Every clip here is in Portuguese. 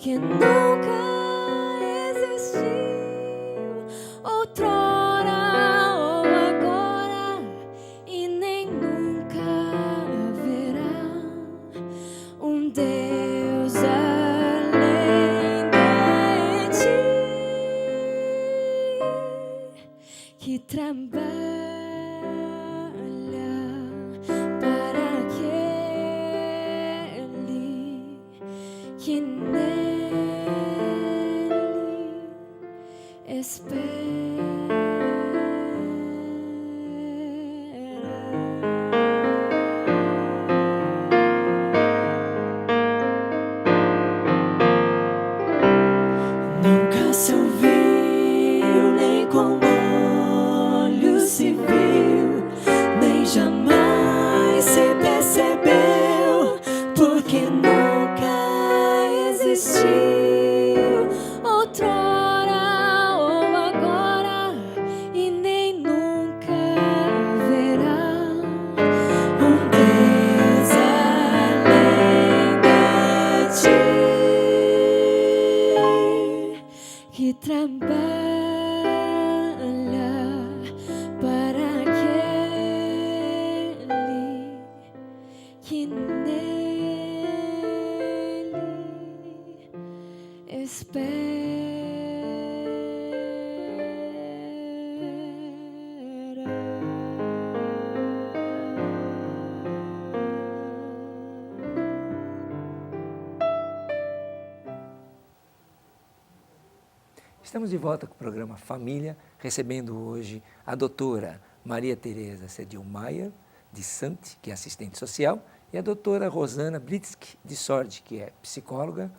porque nunca existiu outrora ou agora e nem nunca haverá um Deus além de ti que trabalha para aquele que nele nunca se ouviu, nem com olhos se viu, nem jamais se percebeu, porque nunca existiu outrora ou agora e nem nunca haverá um Deus além de ti que trabalha para aquele que nele espera. Estamos de volta com o programa Família, recebendo hoje a doutora Maria Tereza Sedilmayer, de Sante, que é assistente social, e a doutora Rosana Blitzky, de Sorge, que é psicóloga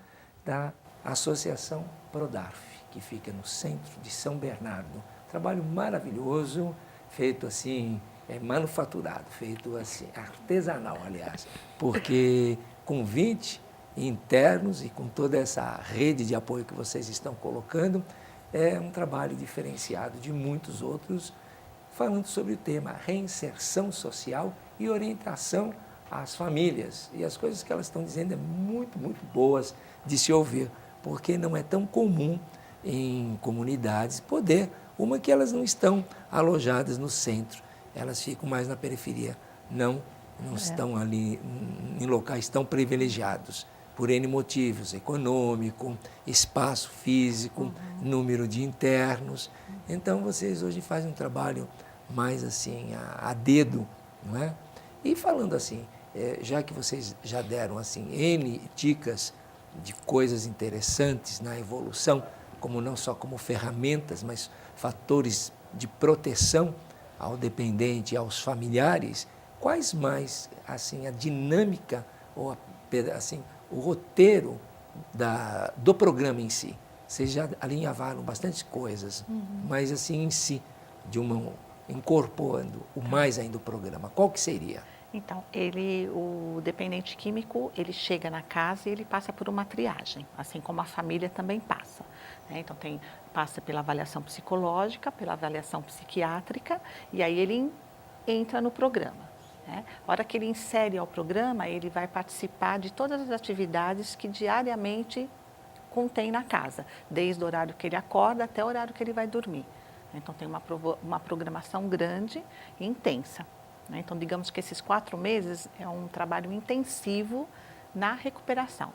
da Associação Prodarf, que fica no centro de São Bernardo. Trabalho maravilhoso, feito assim, manufaturado, feito assim, artesanal, aliás, porque com 20 internos e com toda essa rede de apoio que vocês estão colocando, é um trabalho diferenciado de muitos outros, falando sobre o tema reinserção social e orientação às famílias. E as coisas que elas estão dizendo é muito, muito boas de se ouvir, porque não é tão comum em comunidades poder, uma que elas não estão alojadas no centro, elas ficam mais na periferia, não estão ali em locais tão privilegiados, por N motivos, econômico, espaço físico, número de internos. Então, vocês hoje fazem um trabalho mais assim, a dedo, não é? E falando assim, já que vocês já deram assim N dicas de coisas interessantes na evolução, como não só como ferramentas, mas fatores de proteção ao dependente e aos familiares, quais mais assim a dinâmica ou assim o roteiro do programa em si? Vocês já alinhavaram bastante coisas, mas assim em si, incorporando o mais ainda o programa, qual que seria? Então, o dependente químico, ele chega na casa e ele passa por uma triagem, assim como a família também passa, né? Então, passa pela avaliação psicológica, pela avaliação psiquiátrica, e aí ele entra no programa, né? A hora que ele insere ao programa, ele vai participar de todas as atividades que diariamente contém na casa, desde o horário que ele acorda até o horário que ele vai dormir. Então, tem uma programação grande e intensa. Então, digamos que esses 4 meses é um trabalho intensivo na recuperação.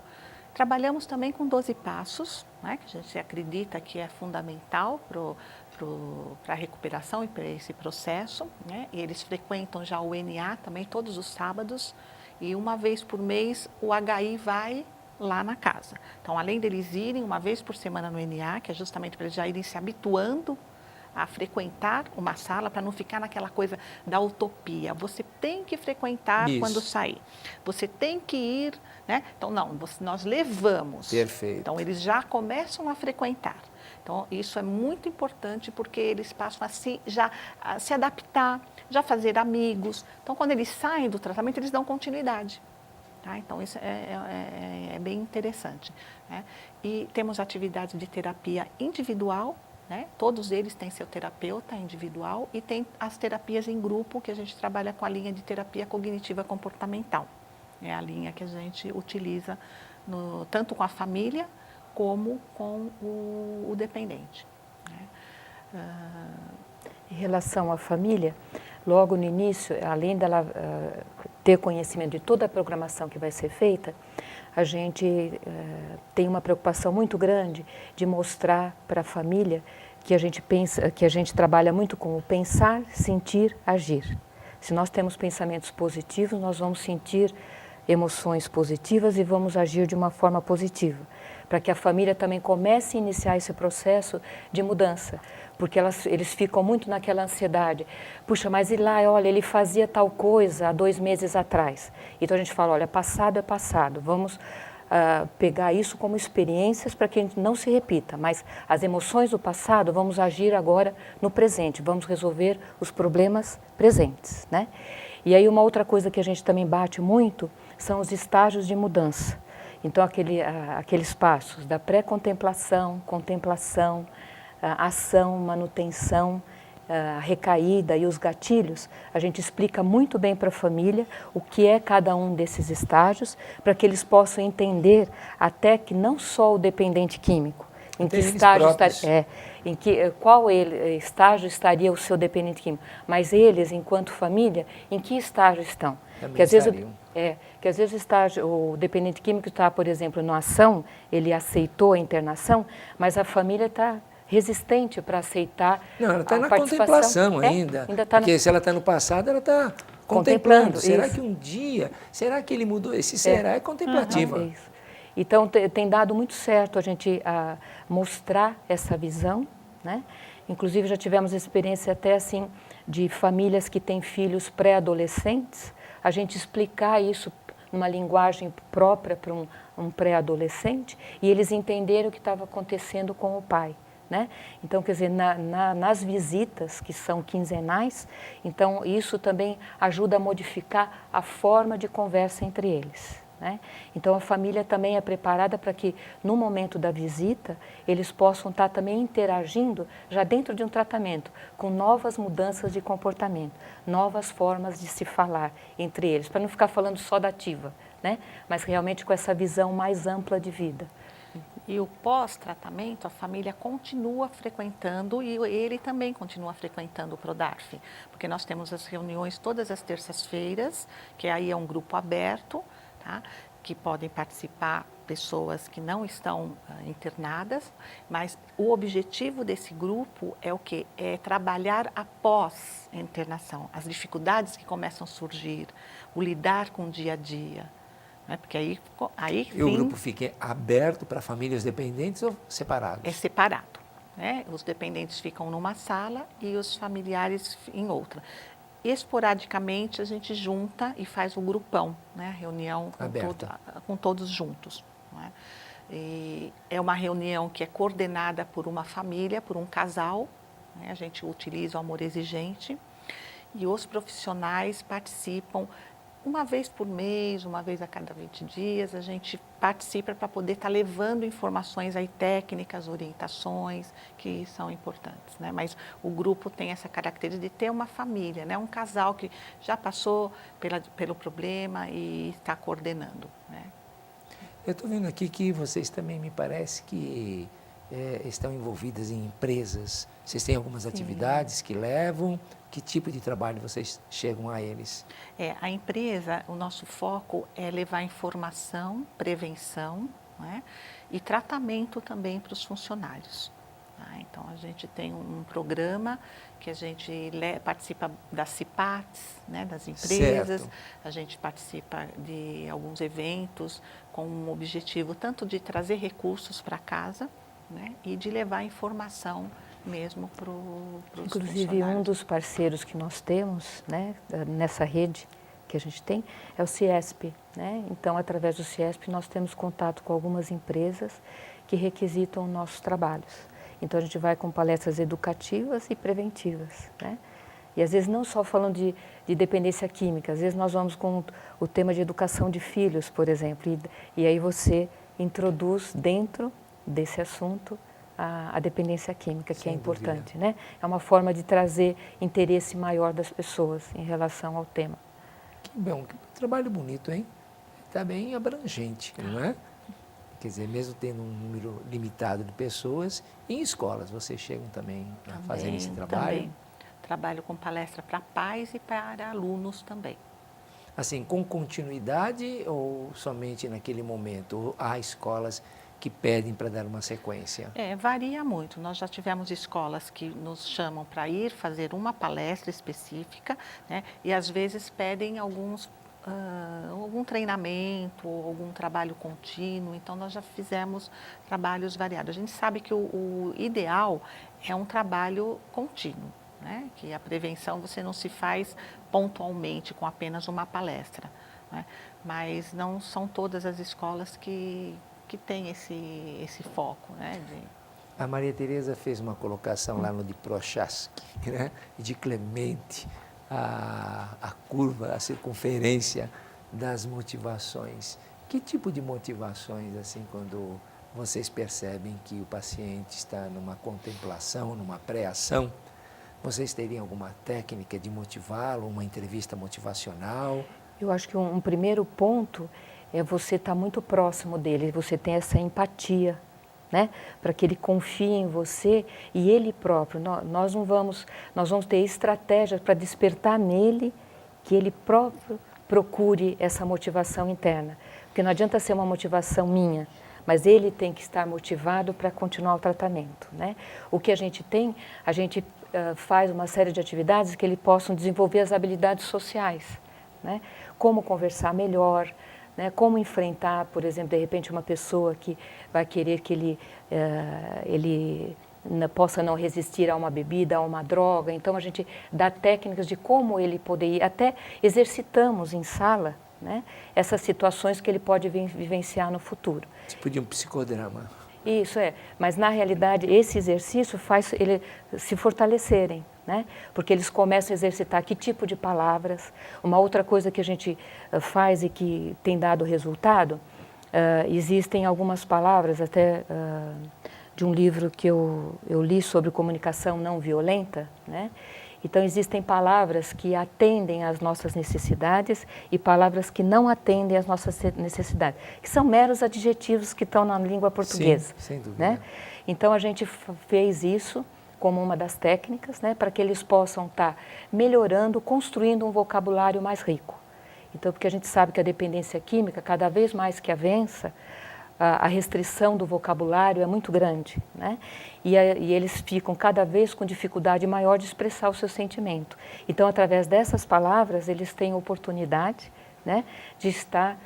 Trabalhamos também com 12 passos, né, que a gente acredita que é fundamental para a recuperação e para esse processo, né? E eles frequentam já o NA também todos os sábados e uma vez por mês o HI vai lá na casa. Então, além deles irem uma vez por semana no NA, que é justamente para eles já irem se habituando a frequentar uma sala para não ficar naquela coisa da utopia. Você tem que frequentar quando sair. Você tem que ir, né? Então, não, nós levamos. Perfeito. Então, eles já começam a frequentar. Então, isso é muito importante porque eles passam a se adaptar, já fazer amigos. Então, quando eles saem do tratamento, eles dão continuidade. Tá? Então, isso é bem interessante, né? E temos atividades de terapia individual, né? Todos eles têm seu terapeuta individual e tem as terapias em grupo, que a gente trabalha com a linha de terapia cognitiva comportamental. É a linha que a gente utiliza tanto com a família como com o dependente, né? Em relação à família, logo no início, além dela ter conhecimento de toda a programação que vai ser feita, a gente tem uma preocupação muito grande de mostrar para a família que a gente pensa, que a gente trabalha muito com o pensar, sentir, agir. Se nós temos pensamentos positivos, nós vamos sentir emoções positivas e vamos agir de uma forma positiva, para que a família também comece a iniciar esse processo de mudança, porque eles ficam muito naquela ansiedade. Puxa, mas e lá, olha, ele fazia tal coisa há 2 meses atrás. Então a gente fala, olha, passado é passado, vamos pegar isso como experiências para que a gente não se repita, mas as emoções do passado, vamos agir agora no presente, vamos resolver os problemas presentes, né? E aí uma outra coisa que a gente também bate muito são os estágios de mudança. Então aqueles passos da pré-contemplação, contemplação, ação, manutenção, recaída e os gatilhos, a gente explica muito bem para a família o que é cada um desses estágios, para que eles possam entender até que não só o dependente químico, em que estágio qual estágio estaria o seu dependente químico, mas eles, enquanto família, em que estágio estão? Também Que às vezes o dependente químico está, por exemplo, na ação, ele aceitou a internação, mas a família está resistente para aceitar. Não, ela está na participação. contemplação ainda. Tá porque se ela está no passado, ela está contemplando. Será isso. que um dia, será que ele mudou? Esse será é contemplativa. Isso. Então tem dado muito certo a gente mostrar essa visão, né? Inclusive já tivemos experiência até assim de famílias que têm filhos pré-adolescentes, a gente explicar isso numa linguagem própria para um pré-adolescente e eles entenderam o que estava acontecendo com o pai, né? Então, quer dizer, nas visitas, que são quinzenais, então isso também ajuda a modificar a forma de conversa entre eles, né? Então, a família também é preparada para que, no momento da visita, eles possam estar também interagindo, já dentro de um tratamento, com novas mudanças de comportamento, novas formas de se falar entre eles, para não ficar falando só da ativa, né? Mas realmente com essa visão mais ampla de vida. E o pós-tratamento, a família continua frequentando e ele também continua frequentando o Prodarf, porque nós temos as reuniões todas as terças-feiras, que aí é um grupo aberto, tá? Que podem participar pessoas que não estão internadas, mas o objetivo desse grupo é o quê? É trabalhar após a internação, as dificuldades que começam a surgir, o lidar com o dia a dia. Porque aí e o grupo fica aberto para famílias dependentes ou separados? É separado, né? Os dependentes ficam numa sala e os familiares em outra. Esporadicamente a gente junta e faz o grupão, né? Reunião com todos juntos, né? E é uma reunião que é coordenada por uma família, por um casal, né? A gente utiliza o amor exigente e os profissionais participam. Uma vez por mês, uma vez a cada 20 dias, a gente participa para poder estar levando informações aí técnicas, orientações, que são importantes, né? Mas o grupo tem essa característica de ter uma família, né? Um casal que já passou pelo problema e está coordenando, né? Eu estou vendo aqui que vocês também me parece que estão envolvidas em empresas. Vocês têm algumas atividades que levam? Que tipo de trabalho vocês chegam a eles? A empresa, o nosso foco é levar informação, prevenção, né? E tratamento também para os funcionários. Tá? Então, a gente tem um programa que a gente participa das CIPATs, né, das empresas, certo. A gente participa de alguns eventos com o objetivo tanto de trazer recursos para casa, né, e de levar informação mesmo para os Inclusive, um dos parceiros que nós temos, né, nessa rede que a gente tem, é o CIESP, né? Então, através do CIESP, nós temos contato com algumas empresas que requisitam nossos trabalhos. Então, a gente vai com palestras educativas e preventivas, né? E, às vezes, não só falando de dependência química, às vezes nós vamos com o tema de educação de filhos, por exemplo, e aí você introduz dentro desse assunto a dependência química, que Sem é importante, dúvida. né? É uma forma de trazer interesse maior das pessoas em relação ao tema. Que bom, que trabalho bonito, hein? Está bem abrangente, não é? Quer dizer, mesmo tendo um número limitado de pessoas, em escolas vocês chegam também a fazer esse trabalho? Também. Trabalho com palestra para pais e para alunos também. Assim, com continuidade ou somente naquele momento? Ou há escolas que pedem para dar uma sequência? Varia muito. Nós já tivemos escolas que nos chamam para ir fazer uma palestra específica, né? E às vezes pedem algum treinamento, algum trabalho contínuo. Então, nós já fizemos trabalhos variados. A gente sabe que o ideal é um trabalho contínuo, né? Que a prevenção você não se faz pontualmente com apenas uma palestra, né? Mas não são todas as escolas que têm esse foco, né? A Maria Tereza fez uma colocação lá no de Prochaska, né? De Clemente, a curva, a circunferência das motivações. Que tipo de motivações, assim, quando vocês percebem que o paciente está numa contemplação, numa pré-ação, vocês teriam alguma técnica de motivá-lo, uma entrevista motivacional? Eu acho que um primeiro ponto é você estar muito próximo dele, você tem essa empatia, né? Para que ele confie em você e ele próprio. Nós vamos ter estratégias para despertar nele que ele próprio procure essa motivação interna. Porque não adianta ser uma motivação minha, mas ele tem que estar motivado para continuar o tratamento, né? O que a gente tem, a gente faz uma série de atividades que ele possam desenvolver as habilidades sociais, né? Como conversar melhor, né? Como enfrentar, por exemplo, de repente uma pessoa que vai querer que ele possa não resistir a uma bebida, a uma droga. Então a gente dá técnicas de como ele poder ir, até exercitamos em sala, né? Essas situações que ele pode vivenciar no futuro. Tipo de um psicodrama. Isso mas na realidade esse exercício faz eles se fortalecerem, né? Porque eles começam a exercitar que tipo de palavras. Uma outra coisa que a gente faz e que tem dado resultado, existem algumas palavras, até de um livro que eu li sobre comunicação não violenta, né? Então existem palavras que atendem às nossas necessidades e palavras que não atendem às nossas necessidades, que são meros adjetivos que estão na língua portuguesa. Sim, sem dúvida. Né? Então a gente fez isso como uma das técnicas, né, para que eles possam estar melhorando, construindo um vocabulário mais rico. Então, porque a gente sabe que a dependência química, cada vez mais que avança, a restrição do vocabulário é muito grande, né? E eles ficam cada vez com dificuldade maior de expressar o seu sentimento. Então, através dessas palavras, eles têm oportunidade, né, de estar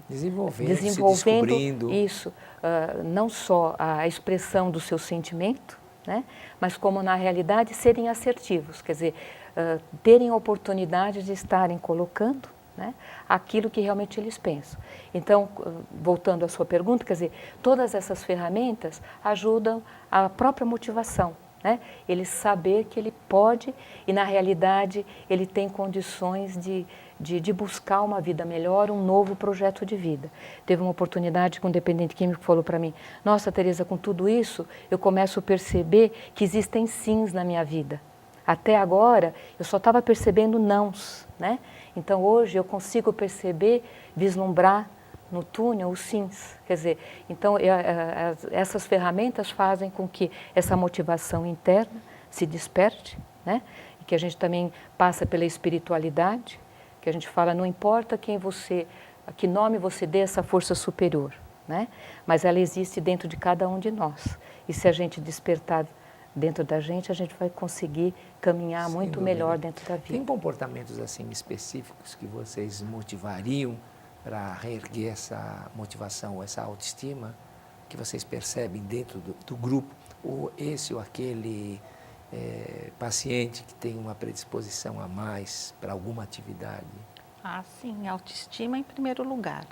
desenvolvendo, se descobrindo. Isso, não só a expressão do seu sentimento, né, mas como na realidade serem assertivos, quer dizer, terem a oportunidade de estarem colocando, né, aquilo que realmente eles pensam. Então, voltando à sua pergunta, quer dizer, todas essas ferramentas ajudam a própria motivação, né? Ele saber que ele pode e, na realidade, ele tem condições de buscar uma vida melhor, um novo projeto de vida. Teve uma oportunidade que um dependente químico falou para mim: nossa, Tereza, com tudo isso, eu começo a perceber que existem sims na minha vida. Até agora, eu só estava percebendo nãos, né? Então, hoje, eu consigo perceber, vislumbrar no túnel os sims. Quer dizer, então, essas ferramentas fazem com que essa motivação interna se desperte, né? E que a gente também passa pela espiritualidade, que a gente fala, não importa que nome você dê a essa força superior, né? Mas ela existe dentro de cada um de nós. E se a gente despertar dentro da gente, a gente vai conseguir caminhar Sem muito dúvida. melhor dentro da vida. Tem comportamentos assim específicos que vocês motivariam para reerguer essa motivação, essa autoestima que vocês percebem dentro do grupo, ou esse ou aquele paciente que tem uma predisposição a mais para alguma atividade? Ah, sim, autoestima em primeiro lugar.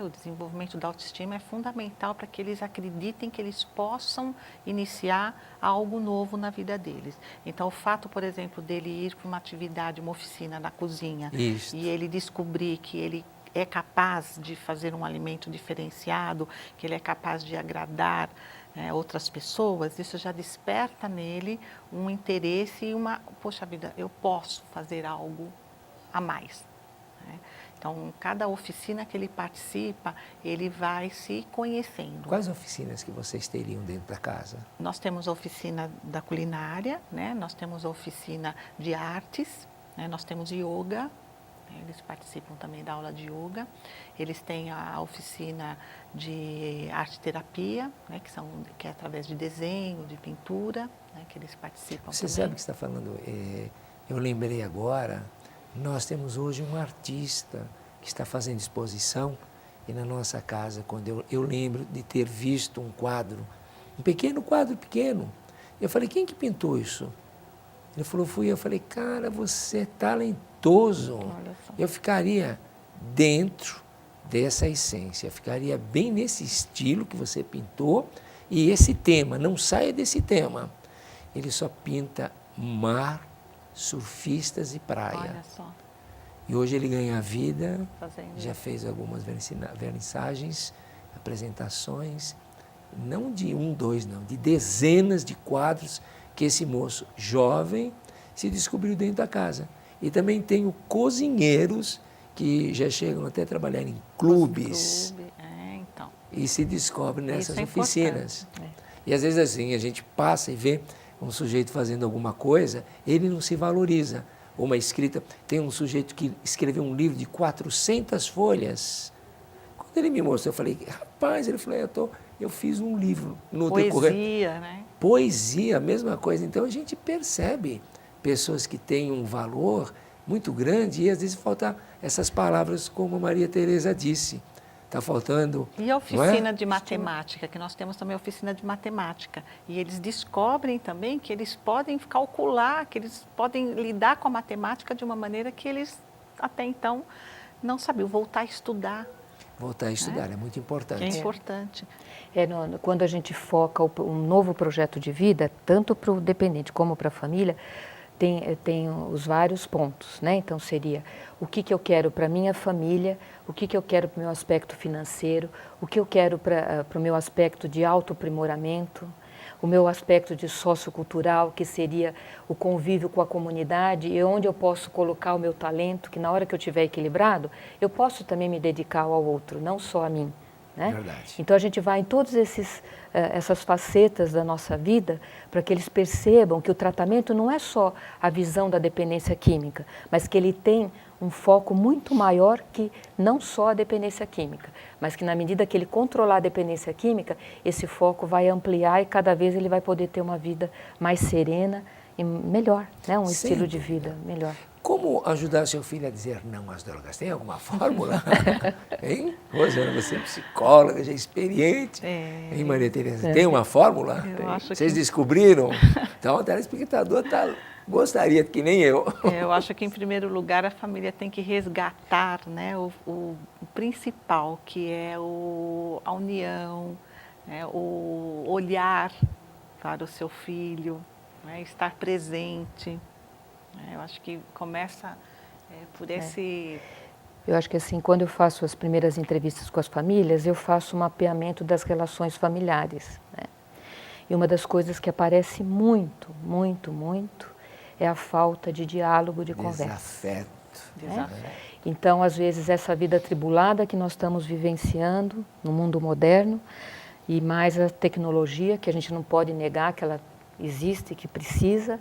O desenvolvimento da autoestima é fundamental para que eles acreditem que eles possam iniciar algo novo na vida deles. Então, o fato, por exemplo, dele ir para uma atividade, uma oficina na cozinha, Isso. e ele descobrir que ele é capaz de fazer um alimento diferenciado, que ele é capaz de agradar outras pessoas, isso já desperta nele um interesse e poxa vida, eu posso fazer algo a mais. né? Então, cada oficina que ele participa, ele vai se conhecendo. Quais oficinas que vocês teriam dentro da casa? Nós temos a oficina da culinária, né? Nós temos a oficina de artes, né? Nós temos yoga, né? Eles participam também da aula de yoga. Eles têm a oficina de arte-terapia, né? Que é através de desenho, de pintura, né? Que eles participam Você também. sabe o que você está falando? Eu lembrei agora, nós temos hoje um artista que está fazendo exposição e na nossa casa, quando eu lembro de ter visto um quadro, um pequeno quadro pequeno. Eu falei, quem que pintou isso? Ele falou, fui. Eu falei, cara, você é talentoso. Olha só. Eu ficaria dentro dessa essência, ficaria bem nesse estilo que você pintou e esse tema, não saia desse tema. Ele só pinta mar, surfistas e praia. Olha só, E hoje ele ganha vida, fazendo já isso. fez algumas vernissagens, apresentações, não de um, dois, não, de dezenas de quadros que esse moço jovem se descobriu dentro da casa. E também tenho cozinheiros que já chegam até a trabalhar em clubes Clube, então. e se descobrem nessas Isso é oficinas. importante. E às vezes assim, a gente passa e vê um sujeito fazendo alguma coisa, ele não se valoriza. Uma escrita, tem um sujeito que escreveu um livro de 400 folhas. Quando ele me mostrou, eu falei, rapaz, ele falou, eu fiz um livro no decorrer. Poesia, né? Poesia, a mesma coisa. Então a gente percebe pessoas que têm um valor muito grande e às vezes falta essas palavras como a Maria Tereza disse. Está faltando. E a oficina de matemática, que nós temos também a oficina de matemática. E eles descobrem também que eles podem calcular, que eles podem lidar com a matemática de uma maneira que eles até então não sabiam. Voltar a estudar, Voltar a estudar é muito importante. que é importante. Quando a gente foca um novo projeto de vida, tanto para o dependente como para a família, tem os vários pontos, né? Então seria o que eu quero para a minha família, o que eu quero para o meu aspecto financeiro, o que eu quero para o meu aspecto de autoaprimoramento, o meu aspecto de sociocultural, que seria o convívio com a comunidade e onde eu posso colocar o meu talento, que na hora que eu estiver equilibrado, eu posso também me dedicar ao outro, não só a mim. Né? Verdade. Então a gente vai em todas essas facetas da nossa vida para que eles percebam que o tratamento não é só a visão da dependência química, mas que ele tem um foco muito maior que não só a dependência química, mas que na medida que ele controlar a dependência química, esse foco vai ampliar e cada vez ele vai poder ter uma vida mais serena e melhor, né? Um Sem estilo de dúvida. vida melhor. Como ajudar seu filho a dizer não às drogas? Tem alguma fórmula? Hein? Rosana, você é psicóloga, já experiente. Hein, Maria Tereza? Tem uma fórmula? Eu acho Vocês que- descobriram? Então, o telespectador gostaria, que nem eu. Eu acho que, em primeiro lugar, a família tem que resgatar, né, o principal, que é a união, né, o olhar para o seu filho, né, estar presente. Eu acho que começa por esse... Eu acho que assim, quando eu faço as primeiras entrevistas com as famílias, eu faço um mapeamento das relações familiares, né? E uma das coisas que aparece muito, muito, muito, é a falta de diálogo, de conversa. Desafeto. Desafio. Então, às vezes, essa vida atribulada que nós estamos vivenciando no mundo moderno, e mais a tecnologia, que a gente não pode negar que ela existe, que precisa,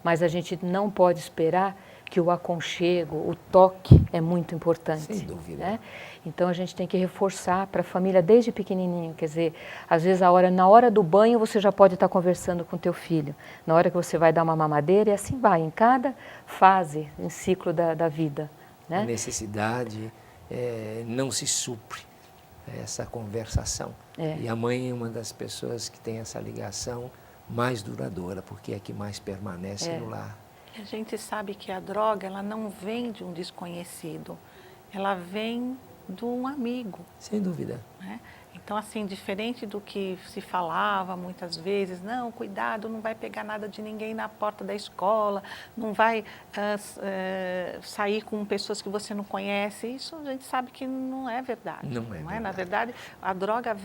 mas a gente não pode esperar que o aconchego, o toque é muito importante. Sem dúvida. Né? Então a gente tem que reforçar para a família desde pequenininho, quer dizer, às vezes na hora do banho você já pode estar conversando com teu filho, na hora que você vai dar uma mamadeira e assim vai, em cada fase, em ciclo da vida. Né? A necessidade não se supre essa conversação. E a mãe é uma das pessoas que tem essa ligação mais duradoura, porque é que mais permanece no lar. A gente sabe que a droga, ela não vem de um desconhecido, ela vem de um amigo. Sem dúvida. Né? Então, assim, diferente do que se falava muitas vezes, não, cuidado, não vai pegar nada de ninguém na porta da escola, não vai sair com pessoas que você não conhece, isso a gente sabe que não é verdade. Não é verdade. Na verdade, a droga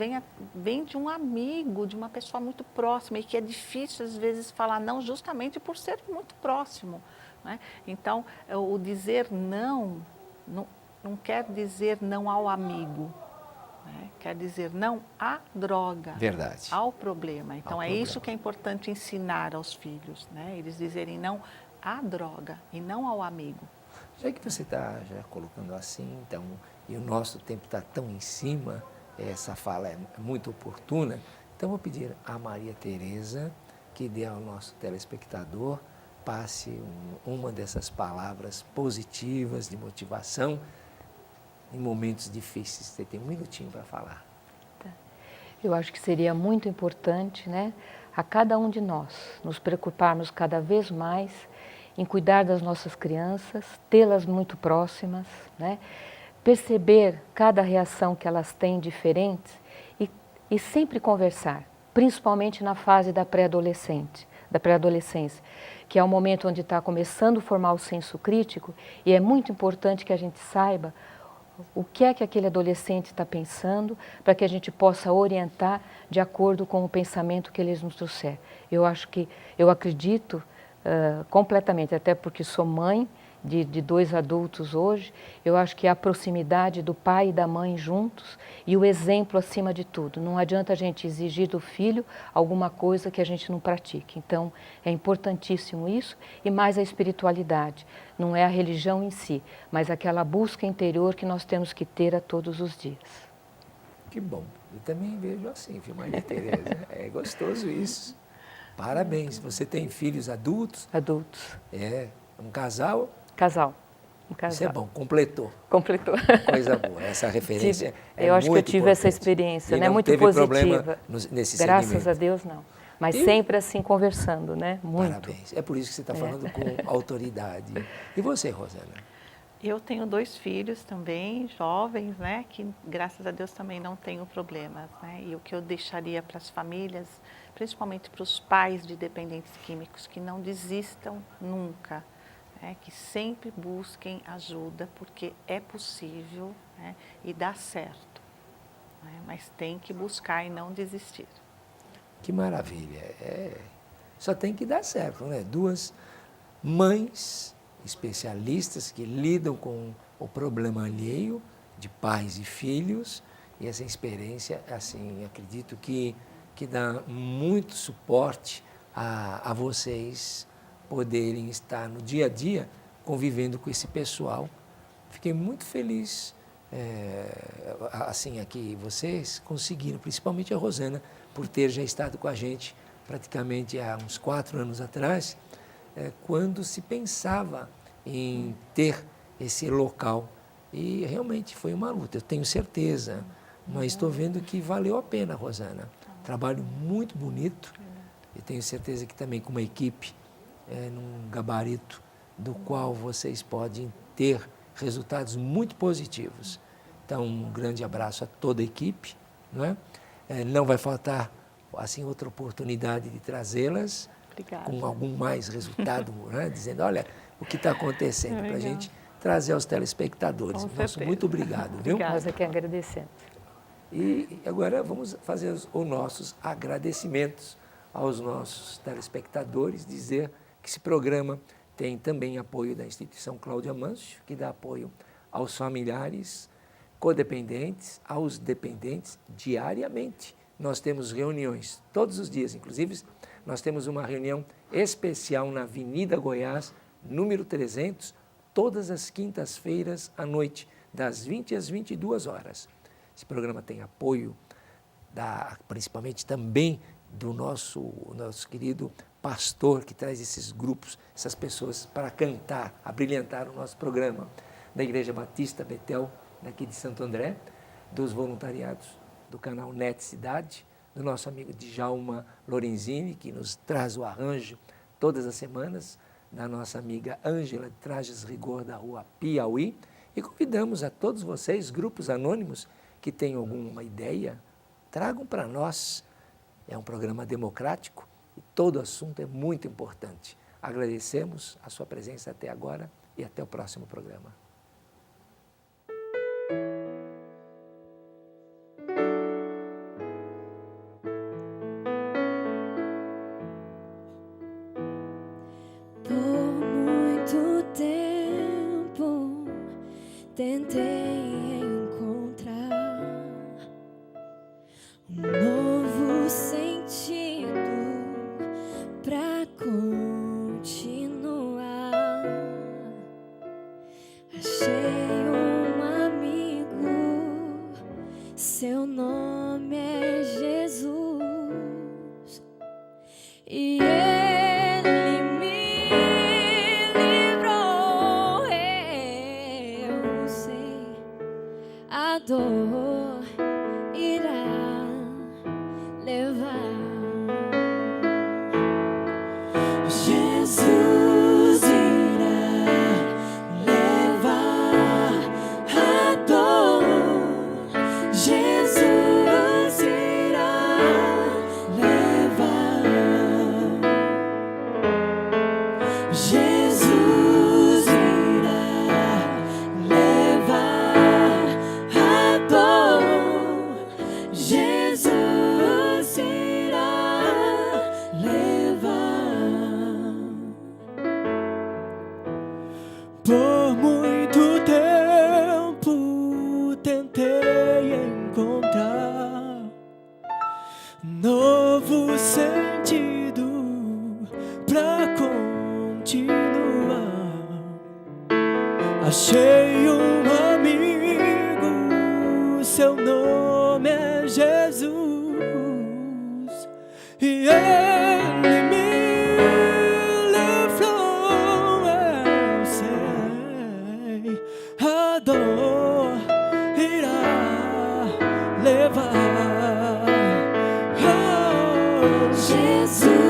vem de um amigo, de uma pessoa muito próxima e que é difícil, às vezes, falar não justamente por ser muito próximo. Né? Então, o dizer não não quer dizer não ao amigo, né? Quer dizer não à droga, Verdade. ao problema. Então Ao é problema. isso que é importante ensinar aos filhos, né? Eles dizerem não à droga e não ao amigo. Já que você está já colocando assim, então, e o nosso tempo está tão em cima, essa fala é muito oportuna, então vou pedir a Maria Tereza que dê ao nosso telespectador, passe uma dessas palavras positivas de motivação em momentos difíceis. Você tem um minutinho para falar. Eu acho que seria muito importante, né, a cada um de nós nos preocuparmos cada vez mais em cuidar das nossas crianças, tê-las muito próximas, né, perceber cada reação que elas têm diferentes e sempre conversar, principalmente na fase da pré-adolescência, que é o momento onde está começando a formar o senso crítico, e é muito importante que a gente saiba o que é que aquele adolescente está pensando, para que a gente possa orientar de acordo com o pensamento que eles nos trouxer. Eu acredito completamente, até porque sou mãe de 2 adultos hoje, eu acho que a proximidade do pai e da mãe juntos e o exemplo acima de tudo. Não adianta a gente exigir do filho alguma coisa que a gente não pratique. Então, é importantíssimo isso e mais a espiritualidade. Não é a religião em si, mas aquela busca interior que nós temos que ter a todos os dias. Que bom. Eu também vejo assim, viu, Maria Tereza? É gostoso isso. Parabéns. Você tem filhos adultos? Adultos. É. Um casal? Casal. Um casal. Isso é bom, completou. Completou. Coisa boa, essa referência é eu acho que eu muito tive importante. essa experiência, E né? não Muito teve positiva. problema nesse Graças segmento. a Deus, não. Mas E- sempre assim conversando, né? Muito. Parabéns. É por isso que você está falando com autoridade. E você, Rosana? Eu tenho 2 filhos também, jovens, né, que graças a Deus também não tenho problemas, né? E o que eu deixaria para as famílias, principalmente para os pais de dependentes químicos, que não desistam nunca, né? Que sempre busquem ajuda, porque é possível, né? E dá certo, né? Mas tem que buscar e não desistir. Que maravilha. Só tem que dar certo, né? 2 mães especialistas que lidam com o problema alheio de pais e filhos, e essa experiência, assim, acredito que dá muito suporte a vocês poderem estar no dia a dia convivendo com esse pessoal. Fiquei muito feliz, assim, aqui vocês conseguiram, principalmente a Rosana, por ter já estado com a gente praticamente há uns 4 anos atrás, quando se pensava em ter esse local. E realmente foi uma luta, eu tenho certeza, mas estou vendo que valeu a pena, Rosana. Trabalho muito bonito, e tenho certeza que também com uma equipe, num gabarito do qual vocês podem ter resultados muito positivos. Então, um grande abraço a toda a equipe, não é? Não vai faltar, assim, outra oportunidade de trazê-las Obrigada. com algum mais resultado, né? Dizendo, olha, o que está acontecendo, para a Legal. gente trazer aos telespectadores. Com Nosso certeza. muito obrigado, viu? Obrigada. Nós aqui agradecemos. E agora vamos fazer os nossos agradecimentos aos nossos telespectadores, dizer que esse programa tem também apoio da Instituição Cláudia Mâncio, que dá apoio aos familiares codependentes, aos dependentes diariamente. Nós temos reuniões todos os dias, inclusive nós temos uma reunião especial na Avenida Goiás, número 300, todas as quintas-feiras à noite, das 20 às 22 horas. Esse programa tem apoio, principalmente também do nosso querido pastor, que traz esses grupos, essas pessoas para cantar, abrilhantar o nosso programa, da Igreja Batista Betel, daqui de Santo André, dos voluntariados do canal NET Cidade, do nosso amigo Djalma Lorenzini, que nos traz o arranjo todas as semanas, da nossa amiga Ângela de Trajes Rigor, da rua Piauí, e convidamos a todos vocês, grupos anônimos, que tenham alguma ideia, tragam para nós. É um programa democrático e todo assunto é muito importante. Agradecemos a sua presença até agora e até o próximo programa. Por muito tempo tentei tentei encontrar um novo sentido pra continuar. Achei um amigo, seu nome é Jesus, e ele me livrou. Eu sei, a dor irá levar. Jesus irá levar a dor. Jesus irá levar. Jesus irá levar a dor. Jesus irá levar. Por muito tempo tentei encontrar novo sentido pra continuar. Achei um amigo, seu nome é Jesus, e ele me livrou. Eu sei, a dor irá levar. Oh, Jesus